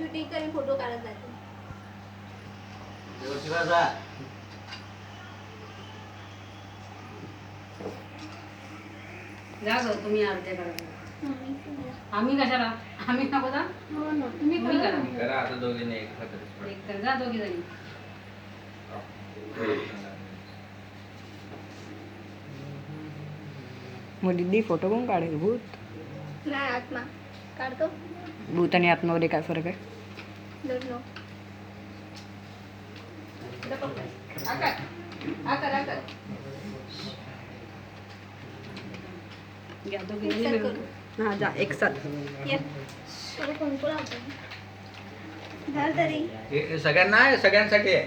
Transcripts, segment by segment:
Shooting करून photo काढत जाते. जा गं तुम्ही आरत्या करा. मम्मी करा. आम्ही कशाला? आम्ही नको जा. हो ना, तुम्ही तुम्ही करा. करा. करा आता दोघींनी एकत्र. एक तर जा दोघी जणी. मग दीदी फोटो कोण काढेल? भूत? नाही आत्मा काढतो. भूत आणि आत्मामध्ये काय फरक आहे? Don't know. आकार. आकार आकार. घ्या दोघी जणी मिळून. हां जा एक साथ. ये थोडं कुंकू लावतो. घाल तरी. हे सगळ्यांना आहे, सगळ्यांसाठी आहे.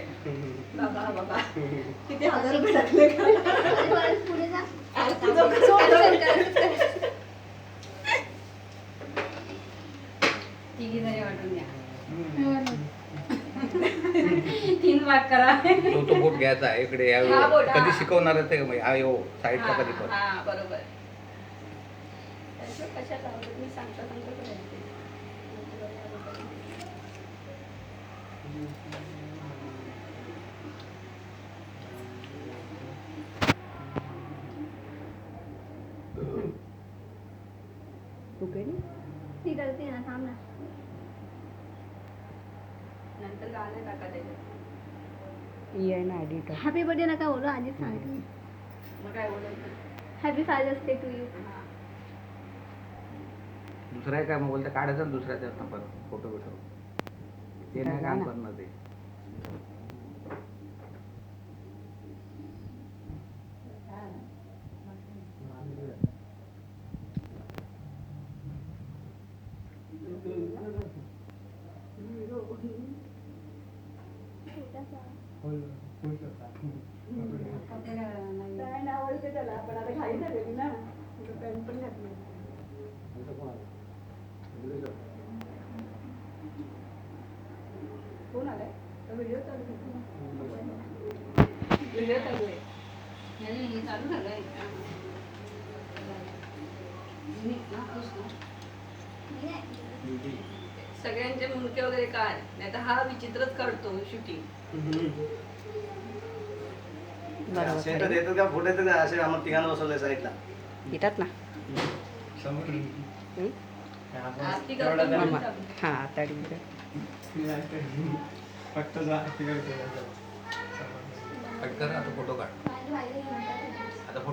बाबा बाबा किती हजार रुपये टाकले का? परत पुढे जा. तिघी जणी वाटून घ्या. 3 भाग करा. तो बोट घ्यायचा आहे इकडे हा बोट, कधी हा. शिकवणार आहे ते हा हो साईडचा कधी पण. हा बरोबर. कशाला मी सांगता करायचं. तू केली? ती करते ना, थांब ना. नंतर गाणं टाका त्याच्यात. ही आहे ना एडिटर. हॅपी बर्थडे नका बोलू, आधीच सांगते मी. मग काय बोलायचं? Happy father's day to you. दुसरा आहे काय मोबाईल तर काढायचा ना दुसऱ्याच्या पण फोटो बिटो ते नाही काम करणार ते. काय आवडते त्याला पण आता घाई झालेली ना पॅन्ट पण घातली. कोण आलाय? व्हिडिओ चालू व्हिडिओ चालू आहे. हे चालू झालंय. सगळ्यांचे मुंडके वगैरे काढ, नाही तर हा विचित्रच काढतो शूटिंग. सेंटर येतो का फोटो येतो का असे आम्हाला तिघांना बसवलंय साईडला. येतात ना? आरती करतो म्हणून चालू. हां आता ठीक कट कर आता फोटो काढ. माझी बाई म्हणतात.